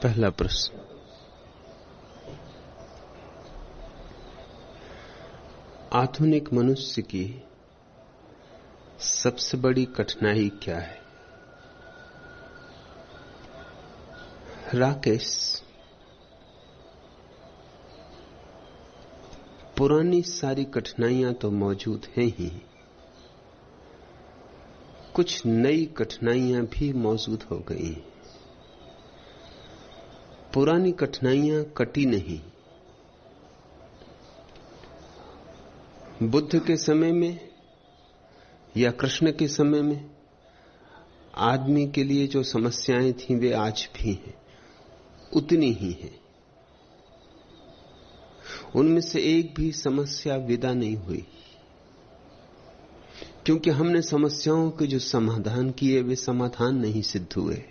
पहला प्रश्न, आधुनिक मनुष्य की सबसे बड़ी कठिनाई क्या है? राकेश, पुरानी सारी कठिनाइयां तो मौजूद हैं ही, कुछ नई कठिनाइयां भी मौजूद हो गई। पुरानी कठिनाइयां कटी नहीं। बुद्ध के समय में या कृष्ण के समय में आदमी के लिए जो समस्याएं थीं वे आज भी हैं, उतनी ही हैं। उनमें से एक भी समस्या विदा नहीं हुई, क्योंकि हमने समस्याओं के जो समाधान किए वे समाधान नहीं सिद्ध हुए।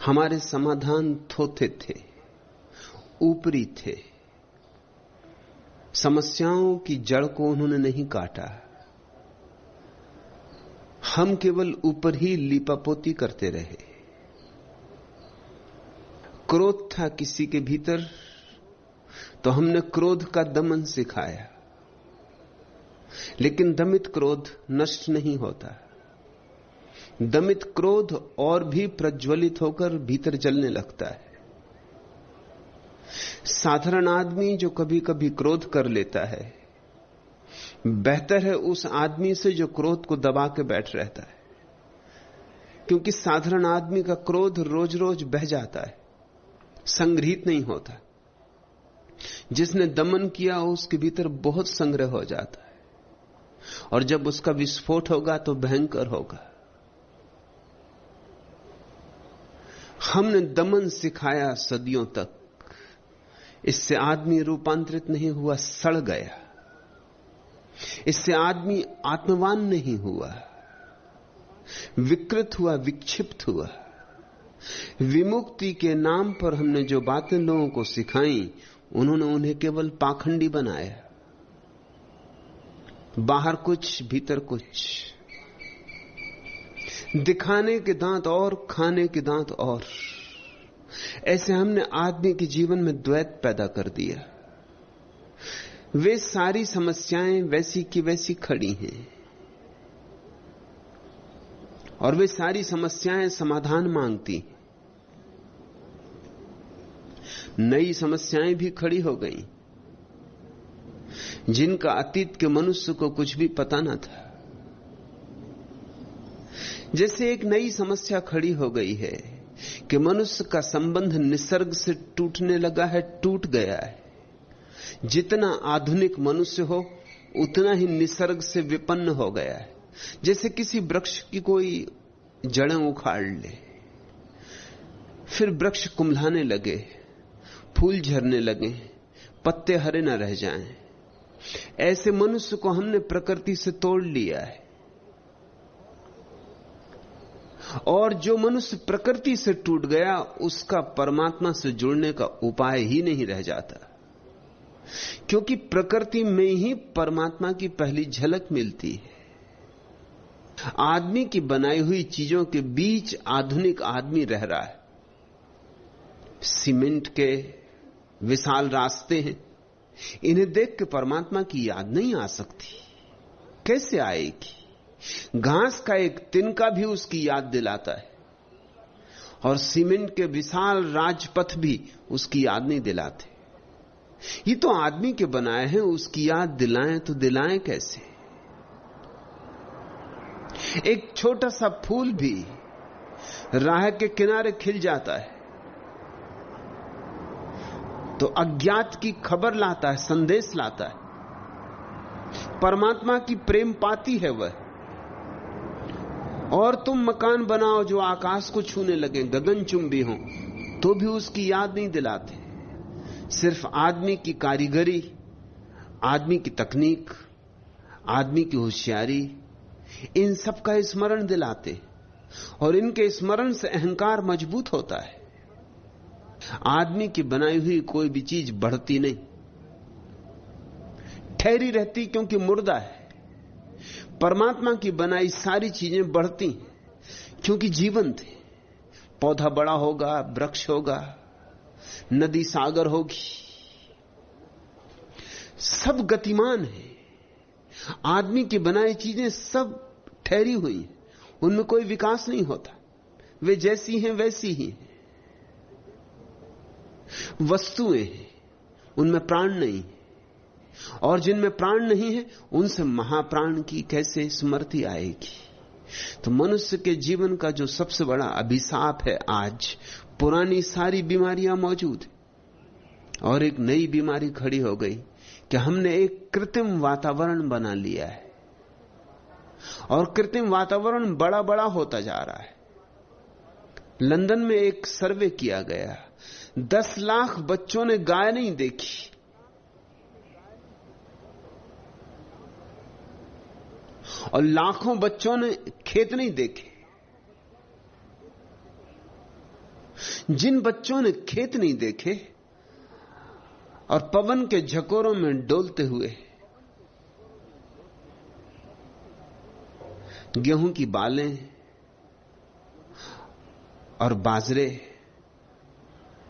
हमारे समाधान थोथे थे, ऊपरी थे। समस्याओं की जड़ को उन्होंने नहीं काटा। हम केवल ऊपर ही लीपापोती करते रहे। क्रोध था किसी के भीतर तो हमने क्रोध का दमन सिखाया, लेकिन दमित क्रोध नष्ट नहीं होता। दमित क्रोध और भी प्रज्वलित होकर भीतर जलने लगता है। साधारण आदमी जो कभी कभी क्रोध कर लेता है, बेहतर है उस आदमी से जो क्रोध को दबा के बैठ रहता है, क्योंकि साधारण आदमी का क्रोध रोज रोज बह जाता है, संग्रहित नहीं होता। जिसने दमन किया उसके भीतर बहुत संग्रह हो जाता है, और जब उसका विस्फोट होगा तो भयंकर होगा। हमने दमन सिखाया सदियों तक, इससे आदमी रूपांतरित नहीं हुआ, सड़ गया। इससे आदमी आत्मवान नहीं हुआ, विकृत हुआ, विक्षिप्त हुआ। विमुक्ति के नाम पर हमने जो बातें लोगों को सिखाई, उन्होंने उन्हें केवल पाखंडी बनाया। बाहर कुछ, भीतर कुछ, दिखाने के दांत और खाने के दांत और। ऐसे हमने आदमी के जीवन में द्वैत पैदा कर दिया। वे सारी समस्याएं वैसी की वैसी खड़ी हैं, और वे सारी समस्याएं समाधान मांगती। नई समस्याएं भी खड़ी हो गई, जिनका अतीत के मनुष्य को कुछ भी पता न था। जैसे एक नई समस्या खड़ी हो गई है कि मनुष्य का संबंध निसर्ग से टूटने लगा है, टूट गया है। जितना आधुनिक मनुष्य हो उतना ही निसर्ग से विपन्न हो गया है। जैसे किसी वृक्ष की कोई जड़ें उखाड़ ले, फिर वृक्ष कुम्हलाने लगे, फूल झरने लगे, पत्ते हरे न रह जाएं। ऐसे मनुष्य को हमने प्रकृति से तोड़ लिया है, और जो मनुष्य प्रकृति से टूट गया उसका परमात्मा से जुड़ने का उपाय ही नहीं रह जाता, क्योंकि प्रकृति में ही परमात्मा की पहली झलक मिलती है। आदमी की बनाई हुई चीजों के बीच आधुनिक आदमी रह रहा है। सीमेंट के विशाल रास्ते हैं, इन्हें देख के परमात्मा की याद नहीं आ सकती। कैसे आएगी? घास का एक तिनका भी उसकी याद दिलाता है, और सीमेंट के विशाल राजपथ भी उसकी याद नहीं दिलाते। ये तो आदमी के बनाए हैं, उसकी याद दिलाएं तो दिलाएं कैसे? एक छोटा सा फूल भी राह के किनारे खिल जाता है तो अज्ञात की खबर लाता है, संदेश लाता है। परमात्मा की प्रेम पाती है वह। और तुम मकान बनाओ जो आकाश को छूने लगे, गगनचुंबी हो, तो भी उसकी याद नहीं दिलाते। सिर्फ आदमी की कारीगरी, आदमी की तकनीक, आदमी की होशियारी, इन सब का स्मरण दिलाते, और इनके स्मरण से अहंकार मजबूत होता है। आदमी की बनाई हुई कोई भी चीज बढ़ती नहीं, ठहरी रहती, क्योंकि मुर्दा है। परमात्मा की बनाई सारी चीजें बढ़ती क्योंकि जीवंत है। पौधा बड़ा होगा, वृक्ष होगा, नदी सागर होगी, सब गतिमान है। आदमी की बनाई चीजें सब ठहरी हुई हैं, उनमें कोई विकास नहीं होता, वे जैसी हैं वैसी ही हैं। वस्तुएं हैं, उनमें प्राण नहीं, और जिनमें प्राण नहीं है उनसे महाप्राण की कैसे स्मृति आएगी। तो मनुष्य के जीवन का जो सबसे बड़ा अभिशाप है, आज पुरानी सारी बीमारियां मौजूद है और एक नई बीमारी खड़ी हो गई कि हमने एक कृत्रिम वातावरण बना लिया है, और कृत्रिम वातावरण बड़ा बड़ा होता जा रहा है। लंदन में एक सर्वे किया गया, 10 लाख बच्चों ने गाय नहीं देखी, और लाखों बच्चों ने खेत नहीं देखे। जिन बच्चों ने खेत नहीं देखे और पवन के झकोरों में डोलते हुए गेहूं की बालें और बाजरे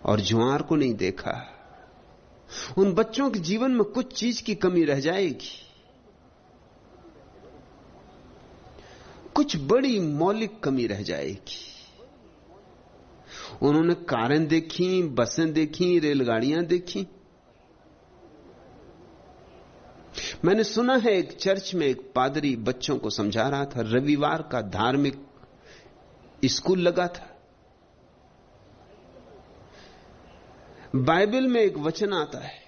और ज्वार को नहीं देखा, उन बच्चों के जीवन में कुछ चीज की कमी रह जाएगी। कुछ बड़ी मौलिक कमी रह जाएगी। उन्होंने कारें देखी, बसें देखी, रेलगाड़ियां देखी। मैंने सुना है एक चर्च में एक पादरी बच्चों को समझा रहा था, रविवार का धार्मिक स्कूल लगा था। बाइबल में एक वचन आता है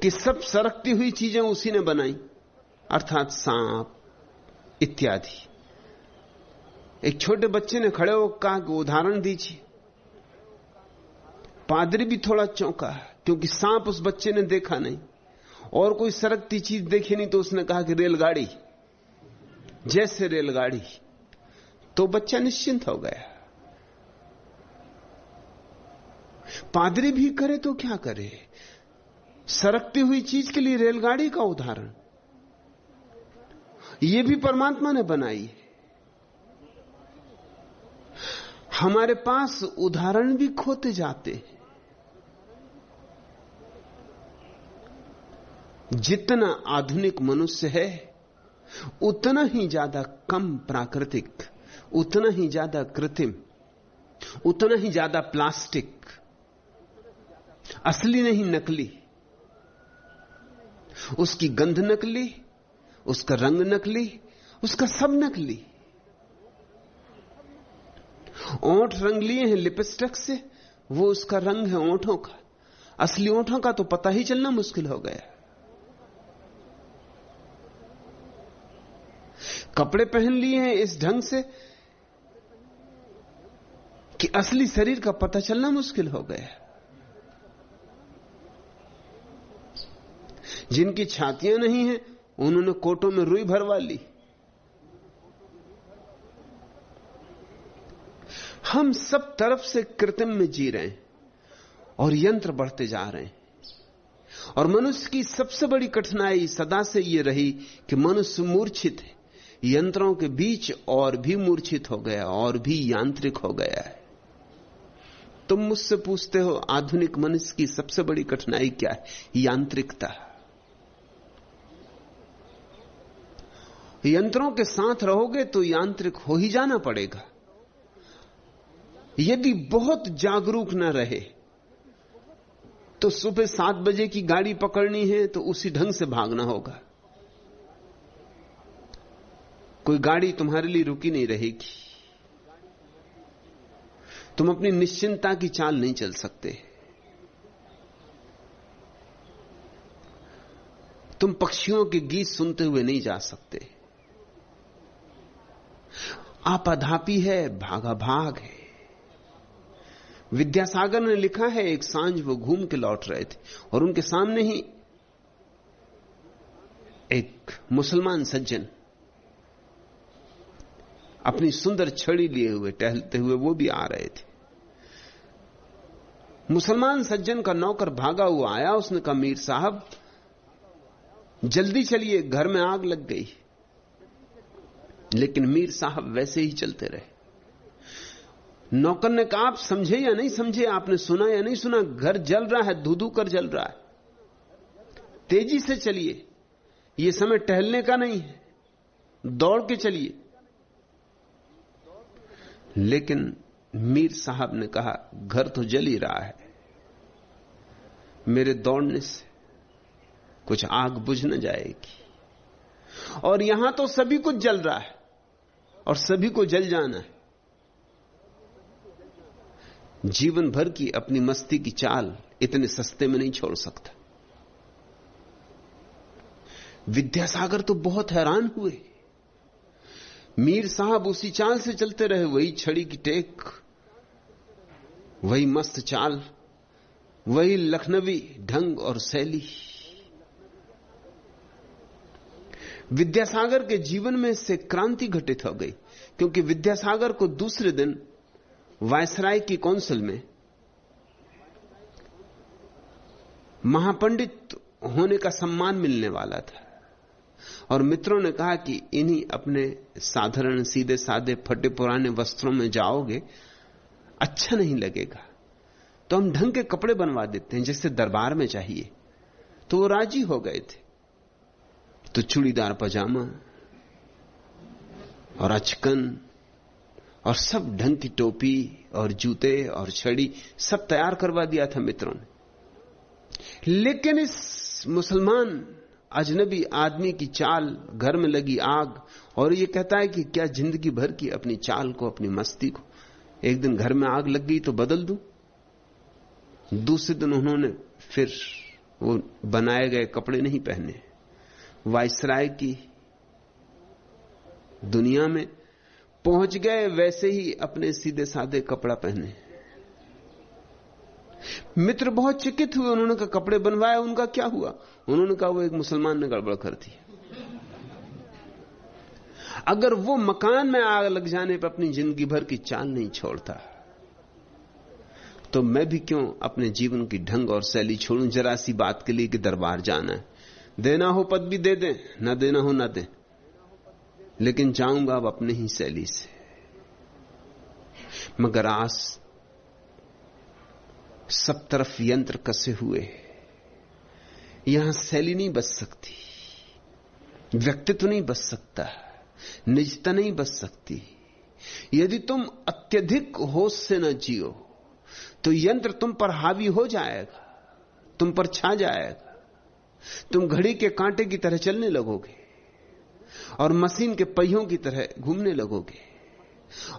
कि सब सरकती हुई चीजें उसी ने बनाई, अर्थात सांप इत्यादि। एक छोटे बच्चे ने खड़े होकर कहा कि उदाहरण दीजिए। पादरी भी थोड़ा चौंका, क्योंकि सांप उस बच्चे ने देखा नहीं और कोई सरकती चीज देखी नहीं, तो उसने कहा कि रेलगाड़ी, जैसे रेलगाड़ी। तो बच्चा निश्चिंत हो गया। पादरी भी करे तो क्या करे, सरकती हुई चीज के लिए रेलगाड़ी का उदाहरण, यह भी परमात्मा ने बनाई। हमारे पास उदाहरण भी खोते जाते। जितना आधुनिक मनुष्य है उतना ही ज्यादा कम प्राकृतिक, उतना ही ज्यादा कृत्रिम, उतना ही ज्यादा प्लास्टिक, असली नहीं नकली। उसकी गंध नकली, उसका रंग नकली, उसका सब नकली। ओंठ रंग लिए हैं लिपस्टिक से, वो उसका रंग है ओंठों का, असली ओंठों का तो पता ही चलना मुश्किल हो गया। कपड़े पहन लिए हैं इस ढंग से कि असली शरीर का पता चलना मुश्किल हो गया। जिनकी छातियां नहीं हैं उन्होंने कोटों में रुई भरवा ली। हम सब तरफ से कृत्रिम में जी रहे हैं और यंत्र बढ़ते जा रहे हैं। और मनुष्य की सबसे बड़ी कठिनाई सदा से यह रही कि मनुष्य मूर्छित है, यंत्रों के बीच और भी मूर्छित हो गया, और भी यांत्रिक हो गया है। तुम मुझसे पूछते हो आधुनिक मनुष्य की सबसे बड़ी कठिनाई क्या है? यांत्रिकता। यंत्रों के साथ रहोगे तो यांत्रिक हो ही जाना पड़ेगा। यदि बहुत जागरूक न रहे तो सुबह 7 बजे की गाड़ी पकड़नी है तो उसी ढंग से भागना होगा। कोई गाड़ी तुम्हारे लिए रुकी नहीं रहेगी। तुम अपनी निश्चिंतता की चाल नहीं चल सकते। तुम पक्षियों के गीत सुनते हुए नहीं जा सकते। आपाधापी है, भागा भाग है। विद्यासागर ने लिखा है, एक सांझ वो घूम के लौट रहे थे और उनके सामने ही एक मुसलमान सज्जन अपनी सुंदर छड़ी लिए हुए टहलते हुए वो भी आ रहे थे। मुसलमान सज्जन का नौकर भागा हुआ आया। उसने कहा, मीर साहब जल्दी चलिए, घर में आग लग गई। लेकिन मीर साहब वैसे ही चलते रहे। नौकर ने कहा, आप समझे या नहीं समझे, आपने सुना या नहीं सुना, घर जल रहा है, धू-धू कर जल रहा है, तेजी से चलिए, यह समय टहलने का नहीं है, दौड़ के चलिए। लेकिन मीर साहब ने कहा, घर तो जल ही रहा है, मेरे दौड़ने से कुछ आग बुझ न जाएगी, और यहां तो सभी कुछ जल रहा है और सभी को जल जाना है। जीवन भर की अपनी मस्ती की चाल इतने सस्ते में नहीं छोड़ सकता। विद्यासागर तो बहुत हैरान हुए। मीर साहब उसी चाल से चलते रहे, वही छड़ी की टेक, वही मस्त चाल, वही लखनवी ढंग और शैली। विद्यासागर के जीवन में से क्रांति घटित हो गई, क्योंकि विद्यासागर को दूसरे दिन वायसराय की काउंसिल में महापंडित होने का सम्मान मिलने वाला था, और मित्रों ने कहा कि इन्हीं अपने साधारण सीधे साधे फटे पुराने वस्त्रों में जाओगे, अच्छा नहीं लगेगा, तो हम ढंग के कपड़े बनवा देते हैं जैसे दरबार में चाहिए। तो वो राजी हो गए थे। तो चूड़ीदार पजामा और अचकन और सब ढंग की टोपी और जूते और छड़ी सब तैयार करवा दिया था मित्रों ने। लेकिन इस मुसलमान अजनबी आदमी की चाल, घर में लगी आग, और ये कहता है कि क्या जिंदगी भर की अपनी चाल को, अपनी मस्ती को, एक दिन घर में आग लग गई तो बदल दूं। दूसरे दिन उन्होंने फिर वो बनाए गए कपड़े नहीं पहने, वायसराय की दुनिया में पहुंच गए, वैसे ही अपने सीधे साधे कपड़ा पहने। मित्र बहुत चकित हुए, उन्होंने कहा कपड़े बनवाए, उनका क्या हुआ? उन्होंने कहा वो एक मुसलमान ने गड़बड़ कर दी। अगर वो मकान में आग लग जाने पर अपनी जिंदगी भर की चाल नहीं छोड़ता, तो मैं भी क्यों अपने जीवन की ढंग और शैली छोड़ूं जरा सी बात के लिए कि दरबार जाना है, देना हो पद भी दे दें, ना देना हो ना दें, लेकिन जाऊंगा अब अपने ही शैली से। मगर आज सब तरफ यंत्र कसे हुए, यहां शैली नहीं बच सकती, व्यक्तित्व नहीं बच सकता, निजता नहीं बच सकती। यदि तुम अत्यधिक होश से न जियो तो यंत्र तुम पर हावी हो जाएगा, तुम पर छा जाएगा, तुम घड़ी के कांटे की तरह चलने लगोगे और मशीन के पहियों की तरह घूमने लगोगे,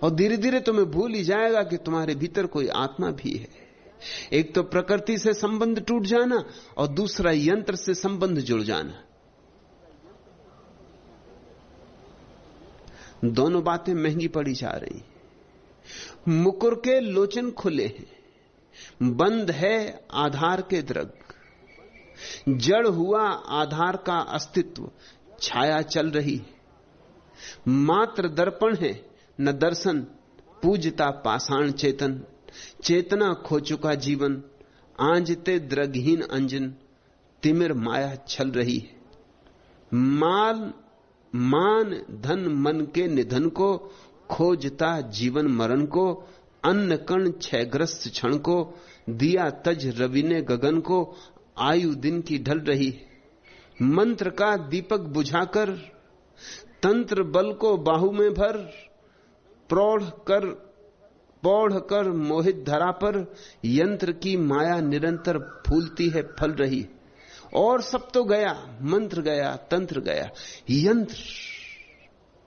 और धीरे धीरे तुम्हें भूल ही जाएगा कि तुम्हारे भीतर कोई आत्मा भी है। एक तो प्रकृति से संबंध टूट जाना और दूसरा यंत्र से संबंध जुड़ जाना। दोनों बातें महंगी पड़ी जा रही। मुकुर के लोचन खुले हैं, बंद है आधार के द्रग, जड़ हुआ आधार का अस्तित्व, छाया चल रही, मात्र दर्पण है न दर्शन, पूजता पाषाण चेतन, चेतना खो चुका जीवन, आंजते द्रगहीन अंजन, तिमिर माया छल रही है। मान धन मन के निधन को, खोजता जीवन मरण को, अन्न कण क्षयग्रस्त क्षण को, दिया तज रवि ने गगन को, आयु दिन की ढल रही है। मंत्र का दीपक बुझाकर, तंत्र बल को बाहु में भर, पौढ़ कर मोहित धरा पर, यंत्र की माया निरंतर फूलती है फल रही। और सब तो गया, मंत्र गया, तंत्र गया, यंत्र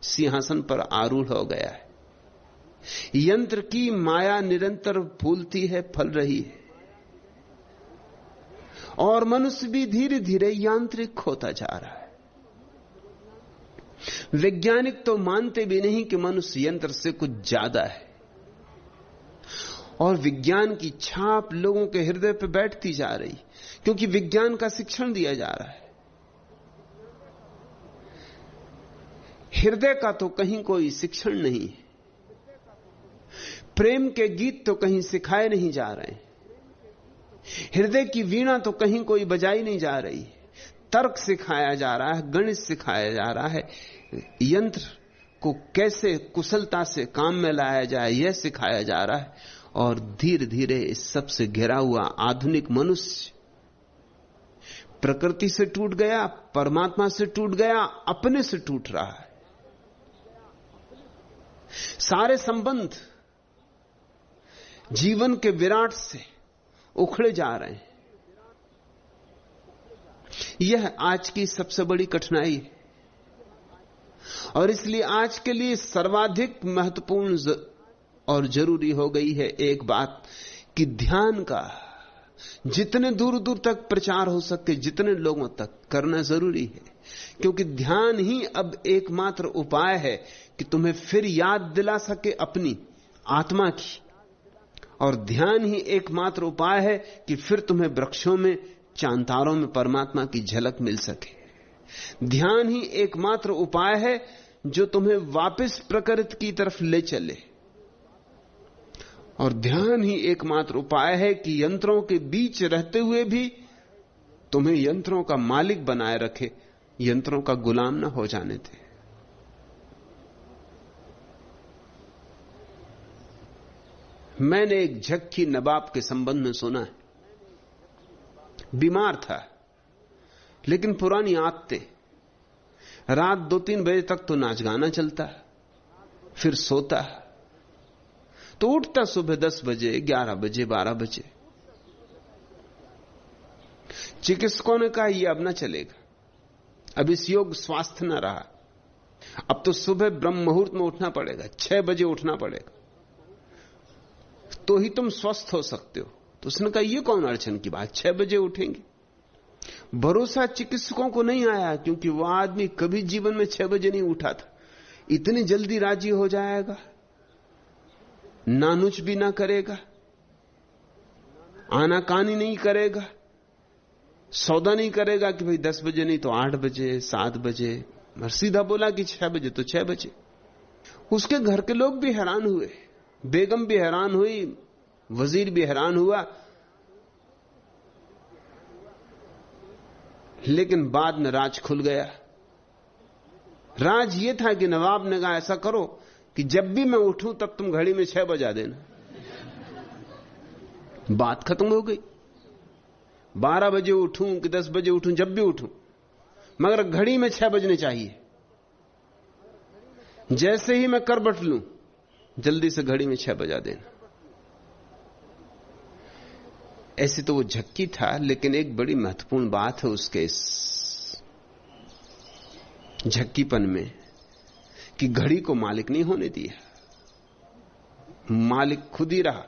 सिंहासन पर आरूढ़ हो गया है। यंत्र की माया निरंतर फूलती है फल रही है, और मनुष्य भी धीरे धीरे यांत्रिक होता जा रहा है। वैज्ञानिक तो मानते भी नहीं कि मनुष्य यंत्र से कुछ ज्यादा है, और विज्ञान की छाप लोगों के हृदय पर बैठती जा रही, क्योंकि विज्ञान का शिक्षण दिया जा रहा है। हृदय का तो कहीं कोई शिक्षण नहीं है, प्रेम के गीत तो कहीं सिखाए नहीं जा रहे, हृदय की वीणा तो कहीं कोई बजाई नहीं जा रही, तर्क सिखाया जा रहा है, गणित सिखाया जा रहा है, यंत्र को कैसे कुशलता से काम में लाया जाए यह सिखाया जा रहा है। और धीरे धीरे इस सब से घिरा हुआ आधुनिक मनुष्य प्रकृति से टूट गया, परमात्मा से टूट गया, अपने से टूट रहा है। सारे संबंध जीवन के विराट से उखड़े जा रहे हैं। यह आज की सबसे बड़ी कठिनाई है। और इसलिए आज के लिए सर्वाधिक महत्वपूर्ण और जरूरी हो गई है एक बात कि ध्यान का जितने दूर दूर तक प्रचार हो सके, जितने लोगों तक करना जरूरी है। क्योंकि ध्यान ही अब एकमात्र उपाय है कि तुम्हें फिर याद दिला सके अपनी आत्मा की। और ध्यान ही एकमात्र उपाय है कि फिर तुम्हें वृक्षों में, चांतारों में परमात्मा की झलक मिल सके। ध्यान ही एकमात्र उपाय है जो तुम्हें वापस प्रकृति की तरफ ले चले। और ध्यान ही एकमात्र उपाय है कि यंत्रों के बीच रहते हुए भी तुम्हें यंत्रों का मालिक बनाए रखे, यंत्रों का गुलाम न हो जाने दे। मैंने एक झक्की नवाब के संबंध में सुना है। बीमार था, लेकिन पुरानी आदतें, रात 2-3 बजे तक तो नाच गाना चलता, फिर सोता, तो उठता सुबह 10 बजे, 11 बजे, 12 बजे। चिकित्सकों ने कहा यह अब ना चलेगा, अब इस योग स्वास्थ्य न रहा, अब तो सुबह ब्रह्म मुहूर्त में उठना पड़ेगा, 6 बजे उठना पड़ेगा, तो ही तुम स्वस्थ हो सकते हो। तो उसने कहा यह कौन अड़चन की बात, 6 बजे उठेंगे। भरोसा चिकित्सकों को नहीं आया, क्योंकि वह आदमी कभी जीवन में 6 बजे नहीं उठा था। इतनी जल्दी राजी हो जाएगा, नानुच भी ना करेगा, आनाकानी नहीं करेगा, सौदा नहीं करेगा कि भाई 10 बजे नहीं तो 8 बजे, 7 बजे, और सीधा बोला कि 6 बजे तो 6 बजे। उसके घर के लोग भी हैरान हुए, बेगम भी हैरान हुई, वजीर भी हैरान हुआ। लेकिन बाद में राज खुल गया। राज यह था कि नवाब ने कहा ऐसा करो कि जब भी मैं उठूं तब तुम घड़ी में 6 बजा देना। बात खत्म हो गई। 12 बजे उठूं कि 10 बजे उठूं, जब भी उठूं, मगर घड़ी में 6 बजने चाहिए। जैसे ही मैं करवट लूं, जल्दी से घड़ी में 6 बजा देना। ऐसे तो वो झक्की था, लेकिन एक बड़ी महत्वपूर्ण बात है उसके इस झक्कीपन में कि घड़ी को मालिक नहीं होने दिया, मालिक खुद ही रहा।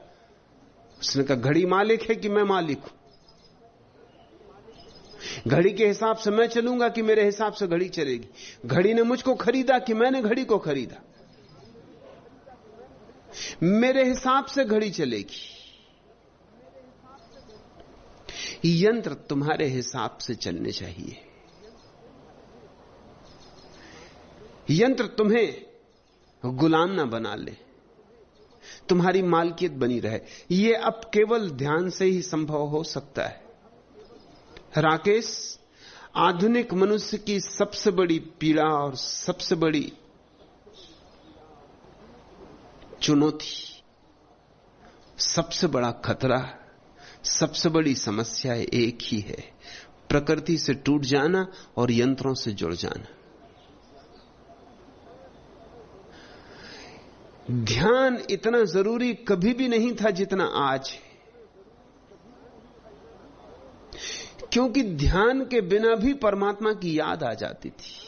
उसने कहा घड़ी मालिक है कि मैं मालिक हूं, घड़ी के हिसाब से मैं चलूंगा कि मेरे हिसाब से घड़ी चलेगी। घड़ी ने मुझको खरीदा कि मैंने घड़ी को खरीदा, मेरे हिसाब से घड़ी चलेगी। यंत्र तुम्हारे हिसाब से चलने चाहिए, यंत्र तुम्हें गुलाम ना बना ले, तुम्हारी मालकियत बनी रहे। यह अब केवल ध्यान से ही संभव हो सकता है। राकेश, आधुनिक मनुष्य की सबसे बड़ी पीड़ा और सबसे बड़ी चुनौती, सबसे बड़ा खतरा, सबसे बड़ी समस्या एक ही है, प्रकृति से टूट जाना और यंत्रों से जुड़ जाना। ध्यान इतना जरूरी कभी भी नहीं था जितना आज है, क्योंकि ध्यान के बिना भी परमात्मा की याद आ जाती थी।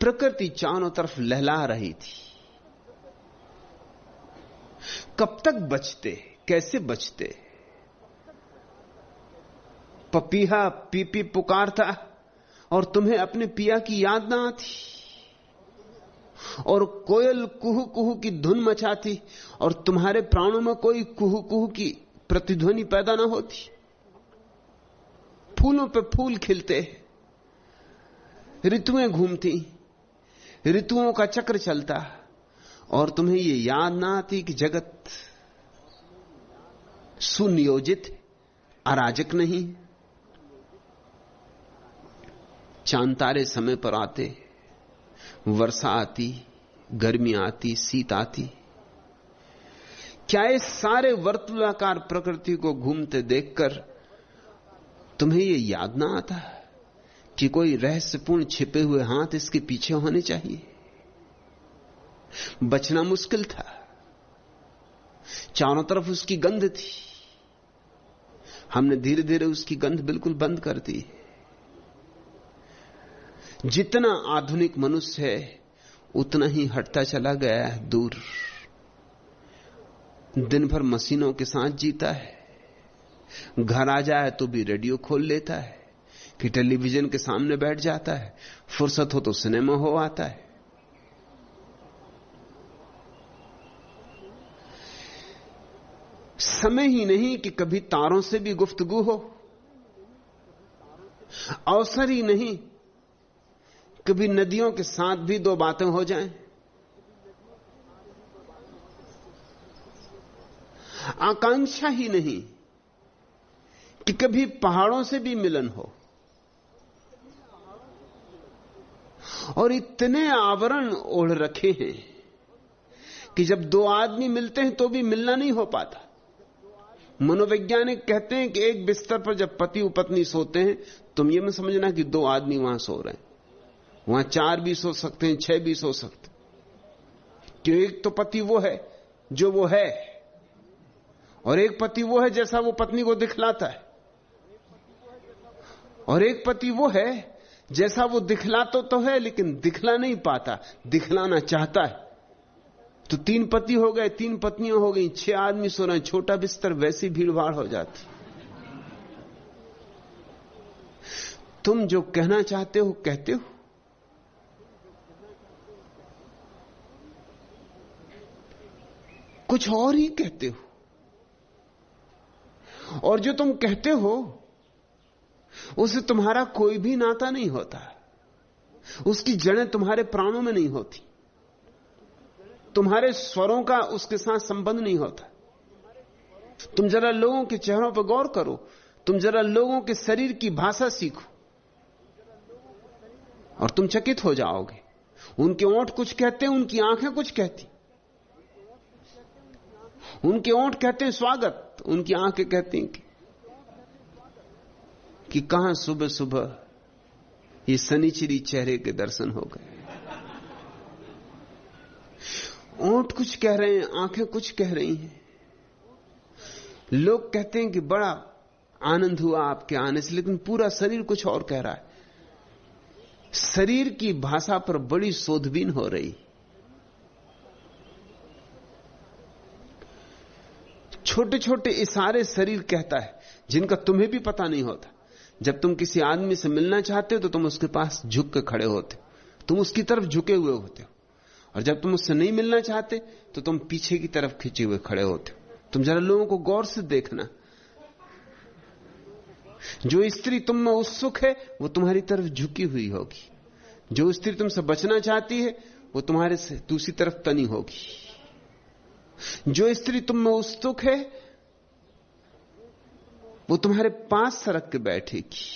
प्रकृति चारों तरफ लहला रही थी। कब तक बचते, कैसे बचते? पपीहा पी पी पुकारता और तुम्हें अपने पिया की याद ना आती, और कोयल कुहू कुहू की धुन मचाती और तुम्हारे प्राणों में कोई कुहू कुहू की प्रतिध्वनि पैदा ना होती। फूलों पे फूल खिलते, ऋतुएं घूमती, ऋतुओं का चक्र चलता, और तुम्हें यह याद ना आती कि जगत सुनियोजित, अराजक नहीं। चांद तारे समय पर आते, वर्षा आती, गर्मी आती, शीत आती। क्या इस सारे वर्तुलाकार प्रकृति को घूमते देखकर तुम्हें यह याद ना आता कि कोई रहस्यपूर्ण छिपे हुए हाथ इसके पीछे होने चाहिए? बचना मुश्किल था। चारों तरफ उसकी गंध थी। हमने धीरे धीरे उसकी गंध बिल्कुल बंद कर दी। जितना आधुनिक मनुष्य है उतना ही हटता चला गया है दूर। दिन भर मशीनों के साथ जीता है। घर आ जाए तो भी रेडियो खोल लेता है कि टेलीविजन के सामने बैठ जाता है। फुर्सत हो तो सिनेमा हो आता है। समय ही नहीं कि कभी तारों से भी गुफ्तगू हो। अवसर ही नहीं कभी नदियों के साथ भी दो बातें हो जाएं। आकांक्षा ही नहीं कि कभी पहाड़ों से भी मिलन हो। और इतने आवरण ओढ़ रखे हैं कि जब दो आदमी मिलते हैं तो भी मिलना नहीं हो पाता। मनोवैज्ञानिक कहते हैं कि एक बिस्तर पर जब पति और पत्नी सोते हैं, तुम ये मत समझना कि दो आदमी वहां सो रहे हैं। वहां 4 भी सो सकते हैं, 6 भी सो सकते हैं। क्यों? एक तो पति वो है जो वो है, और एक पति वो है जैसा वो पत्नी को दिखलाता है, और एक पति वो है जैसा वो दिखलाता तो है लेकिन दिखला नहीं पाता, दिखलाना चाहता है। तो 3 पति हो गए, 3 पत्नियां हो गई, 6 आदमी सो रहे हैं। छोटा बिस्तर, वैसी भीड़भाड़ हो जाती। तुम जो कहना चाहते हो कहते हो, कुछ और ही कहते हो। और जो तुम कहते हो उससे तुम्हारा कोई भी नाता नहीं होता। उसकी जड़ें तुम्हारे प्राणों में नहीं होती। तुम्हारे स्वरों का उसके साथ संबंध नहीं होता। तुम जरा लोगों के चेहरों पर गौर करो। तुम जरा लोगों के शरीर की भाषा सीखो और तुम चकित हो जाओगे। उनके ओंठ कुछ कहते हैं, उनकी आंखें कुछ कहती। उनके ओंठ कहते हैं स्वागत, उनकी आंखें कहती हैं कि कहां सुबह सुबह ये सनीचरी चेहरे के दर्शन हो गए। ओंठ कुछ कह रहे हैं, आंखें कुछ कह रही हैं। लोग कहते हैं कि बड़ा आनंद हुआ आपके आने से, लेकिन पूरा शरीर कुछ और कह रहा है। शरीर की भाषा पर बड़ी शोधबीन हो रही। छोटे छोटे इशारे शरीर कहता है जिनका तुम्हें भी पता नहीं होता। जब तुम किसी आदमी से मिलना चाहते हो तो तुम उसके पास झुक के खड़े होते हो, तुम उसकी तरफ झुके हुए होते हो। और जब तुम उससे नहीं मिलना चाहते तो तुम पीछे की तरफ खिंचे हुए खड़े होते हो। तुम जरा लोगों को गौर से देखना। जो स्त्री तुम में उत्सुक है वो तुम्हारी तरफ झुकी हुई होगी। जो स्त्री तुमसे बचना चाहती है वो तुम्हारे से दूसरी तरफ तनी होगी। जो स्त्री तुम में उत्सुक है वो तुम्हारे पास सरक के बैठेगी।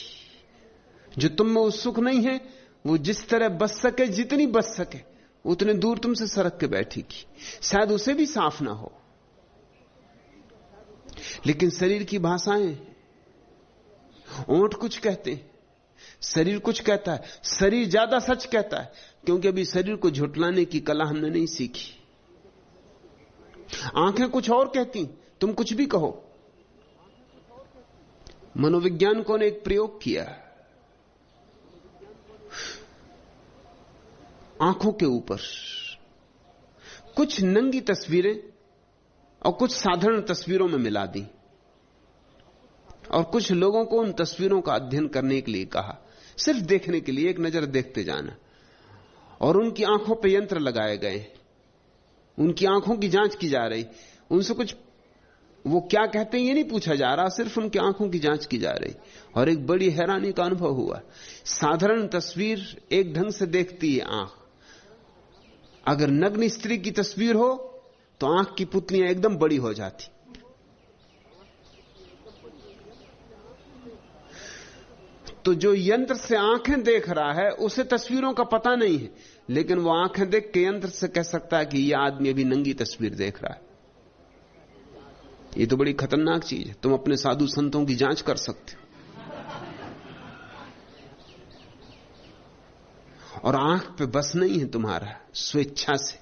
जो तुम में उत्सुक नहीं है वो जिस तरह बच सके, जितनी बच सके उतने दूर तुमसे सरक के बैठेगी। शायद उसे भी साफ ना हो, लेकिन शरीर की भाषाएं, ओंठ कुछ कहते हैं, शरीर कुछ कहता है। शरीर ज्यादा सच कहता है क्योंकि अभी शरीर को झुठलाने की कला हमने नहीं सीखी। आंखें कुछ और कहती, तुम कुछ भी कहो। मनोवैज्ञानिकों ने एक प्रयोग किया। आंखों के ऊपर कुछ नंगी तस्वीरें और कुछ साधारण तस्वीरों में मिला दी और कुछ लोगों को उन तस्वीरों का अध्ययन करने के लिए कहा, सिर्फ देखने के लिए, एक नजर देखते जाना। और उनकी आंखों पर यंत्र लगाए गए, उनकी आंखों की जांच की जा रही। उनसे कुछ वो क्या कहते हैं ये नहीं पूछा जा रहा, सिर्फ उनकी आंखों की जांच की जा रही। और एक बड़ी हैरानी का अनुभव हुआ। साधारण तस्वीर एक ढंग से देखती है आंख। अगर नग्न स्त्री की तस्वीर हो तो आंख की पुतलियां एकदम बड़ी हो जाती। तो जो यंत्र से आंखें देख रहा है उसे तस्वीरों का पता नहीं है, लेकिन वो आंखें देख के यंत्र से कह सकता है कि यह आदमी अभी नंगी तस्वीर देख रहा है। ये तो बड़ी खतरनाक चीज है। तुम अपने साधु संतों की जांच कर सकते हो। और आंख पे बस नहीं है तुम्हारा स्वेच्छा से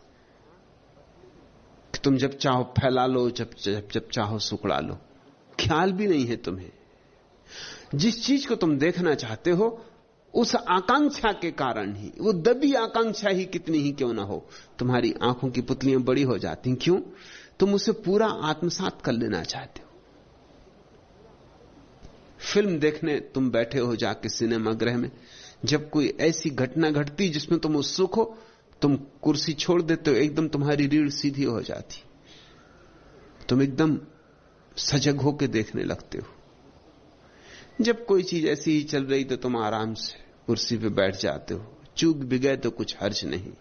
कि तुम जब चाहो फैला लो, जब चाहो सुकड़ा लो। ख्याल भी नहीं है तुम्हें। जिस चीज को तुम देखना चाहते हो उस आकांक्षा के कारण ही, वो दबी आकांक्षा ही कितनी ही क्यों ना हो, तुम्हारी आंखों की पुतलियां बड़ी हो जाती। क्यों? तुम उसे पूरा आत्मसात कर लेना चाहते हो। फिल्म देखने तुम बैठे हो जाके सिनेमा गृह में, जब कोई ऐसी घटना घटती जिसमें तुम उत्सुक हो, तुम कुर्सी छोड़ देते हो, एकदम तुम्हारी रीढ़ सीधी हो जाती, तुम एकदम सजग होकर देखने लगते हो। जब कोई चीज ऐसी ही चल रही तो तुम आराम से कुर्सी पे बैठ जाते हो, चूक भी गए तो कुछ हर्ज नहीं।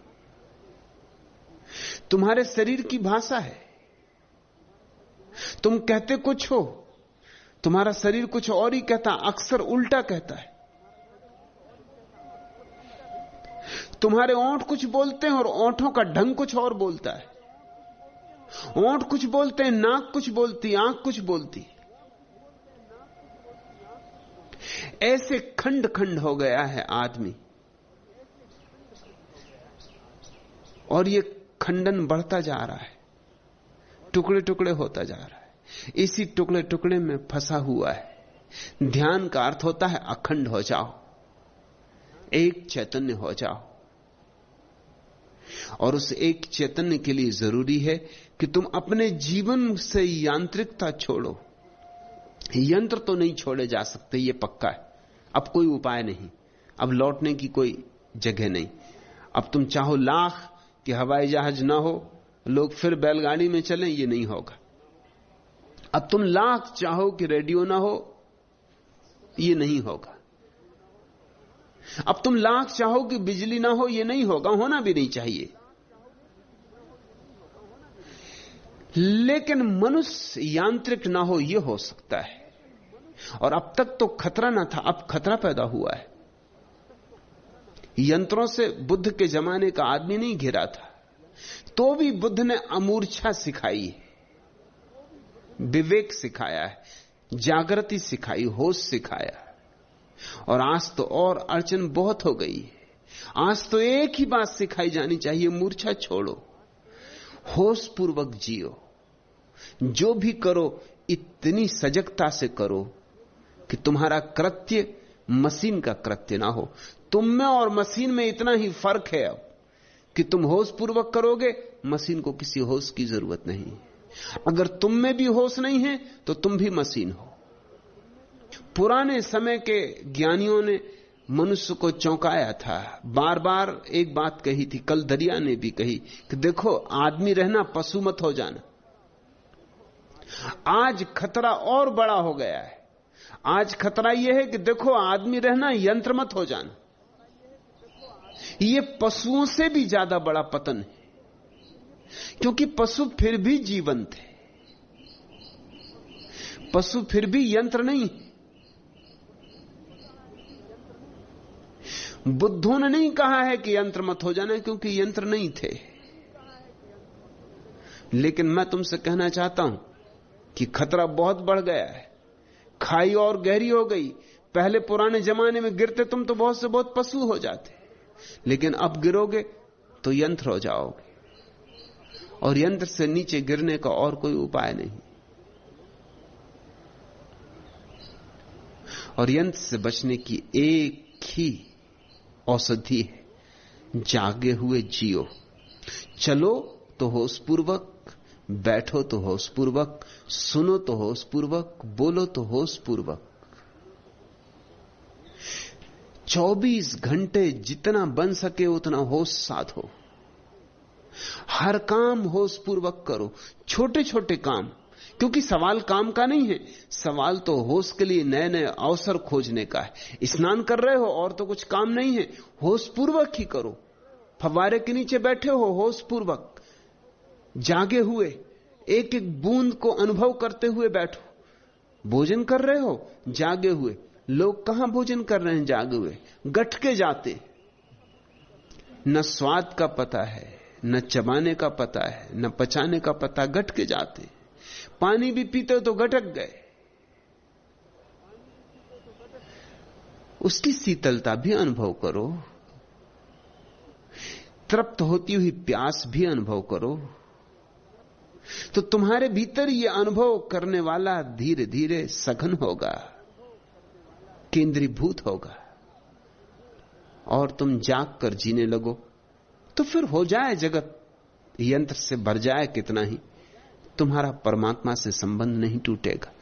तुम्हारे शरीर की भाषा है, तुम कहते कुछ हो, तुम्हारा शरीर कुछ और ही कहता, अक्सर उल्टा कहता है। तुम्हारे ओंठ कुछ बोलते हैं और ओंठों का ढंग कुछ और बोलता है। ओंठ कुछ बोलते हैं, नाक कुछ बोलती, आंख कुछ बोलती। ऐसे खंड खंड हो गया है आदमी, और ये खंडन बढ़ता जा रहा है, टुकड़े टुकड़े होता जा रहा है। इसी टुकड़े टुकड़े में फंसा हुआ है। ध्यान का अर्थ होता है अखंड हो जाओ, एक चैतन्य हो जाओ। और उस एक चैतन्य के लिए जरूरी है कि तुम अपने जीवन से यांत्रिकता छोड़ो। यंत्र तो नहीं छोड़े जा सकते, ये पक्का है। अब कोई उपाय नहीं, अब लौटने की कोई जगह नहीं। अब तुम चाहो लाख कि हवाई जहाज ना हो, लोग फिर बैलगाड़ी में चलें, ये नहीं होगा। अब तुम लाख चाहो कि रेडियो ना हो, ये नहीं होगा। अब तुम लाख चाहो कि बिजली ना हो, ये नहीं होगा, होना भी नहीं चाहिए। लेकिन मनुष्य यांत्रिक ना हो, यह हो सकता है। और अब तक तो खतरा ना था, अब खतरा पैदा हुआ है। यंत्रों से बुद्ध के जमाने का आदमी नहीं घिरा था, तो भी बुद्ध ने अमूर्छा सिखाई है, विवेक सिखाया है, जागृति सिखाई, होश सिखाया। और आज तो और अड़चन बहुत हो गई है। आज तो एक ही बात सिखाई जानी चाहिए, मूर्छा छोड़ो, होश पूर्वक जियो। जो भी करो इतनी सजगता से करो कि तुम्हारा कृत्य मशीन का कृत्य ना हो। तुम में और मशीन में इतना ही फर्क है अब कि तुम होश पूर्वक करोगे, मशीन को किसी होश की जरूरत नहीं। अगर तुम में भी होश नहीं है तो तुम भी मशीन हो। पुराने समय के ज्ञानियों ने मनुष्य को चौंकाया था, बार बार एक बात कही थी, कल दरिया ने भी कही कि देखो आदमी रहना, पशु मत हो जाना। आज खतरा और बड़ा हो गया है। आज खतरा यह है कि देखो आदमी रहना, यंत्र मत हो जाना। यह पशुओं से भी ज्यादा बड़ा पतन है, क्योंकि पशु फिर भी जीवंत है, पशु फिर भी यंत्र नहीं। बुद्धों ने नहीं कहा है कि यंत्र मत हो जाना, क्योंकि यंत्र नहीं थे। लेकिन मैं तुमसे कहना चाहता हूं कि खतरा बहुत बढ़ गया है, खाई और गहरी हो गई। पहले पुराने जमाने में गिरते तुम तो बहुत से बहुत पशु हो जाते, लेकिन अब गिरोगे तो यंत्र हो जाओगे, और यंत्र से नीचे गिरने का और कोई उपाय नहीं। और यंत्र से बचने की एक ही औषधि है, जागे हुए जियो। चलो तो होशपूर्वक, बैठो तो होशपूर्वक, सुनो तो होशपूर्वक, बोलो तो होशपूर्वक। 24 घंटे जितना बन सके उतना होश साधो। हर काम होशपूर्वक करो, छोटे छोटे काम, क्योंकि सवाल काम का नहीं है, सवाल तो होश के लिए नए नए अवसर खोजने का है। स्नान कर रहे हो और तो कुछ काम नहीं है, होशपूर्वक ही करो। फव्वारे के नीचे बैठे हो, होशपूर्वक जागे हुए एक एक बूंद को अनुभव करते हुए बैठो। भोजन कर रहे हो, जागे हुए लोग कहां भोजन कर रहे हैं जागे हुए, गठ के जाते। न स्वाद का पता है, न चबाने का पता है, न पचाने का पता, गठ के जाते। पानी भी पीते तो गटक गए। उसकी शीतलता भी अनुभव करो, तृप्त होती हुई प्यास भी अनुभव करो, तो तुम्हारे भीतर यह अनुभव करने वाला धीरे धीरे सघन होगा, केंद्रीभूत होगा, और तुम जाग कर जीने लगो। तो फिर हो जाए जगत यंत्र से भर जाए कितना ही, तुम्हारा परमात्मा से संबंध नहीं टूटेगा।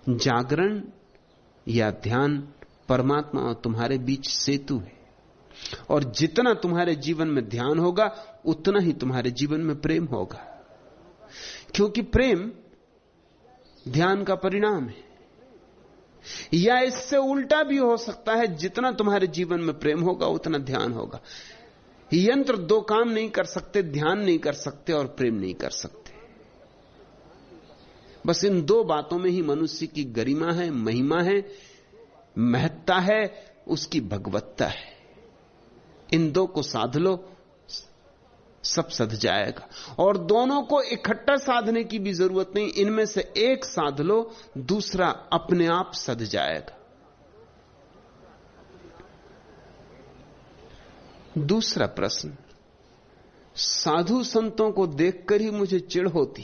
जागरण या ध्यान परमात्मा और तुम्हारे बीच सेतु है, और जितना तुम्हारे जीवन में ध्यान होगा उतना ही तुम्हारे जीवन में प्रेम होगा, क्योंकि प्रेम ध्यान का परिणाम है। या इससे उल्टा भी हो सकता है, जितना तुम्हारे जीवन में प्रेम होगा उतना ध्यान होगा। यंत्र दो काम नहीं कर सकते, ध्यान नहीं कर सकते और प्रेम नहीं कर सकते। बस इन दो बातों में ही मनुष्य की गरिमा है, महिमा है, महत्ता है, उसकी भगवत्ता है। इन दो को साध लो, सब सध जाएगा। और दोनों को इकट्ठा साधने की भी जरूरत नहीं, इनमें से एक साध लो, दूसरा अपने आप सध जाएगा। दूसरा प्रश्न, साधु संतों को देखकर ही मुझे चिढ़ होती,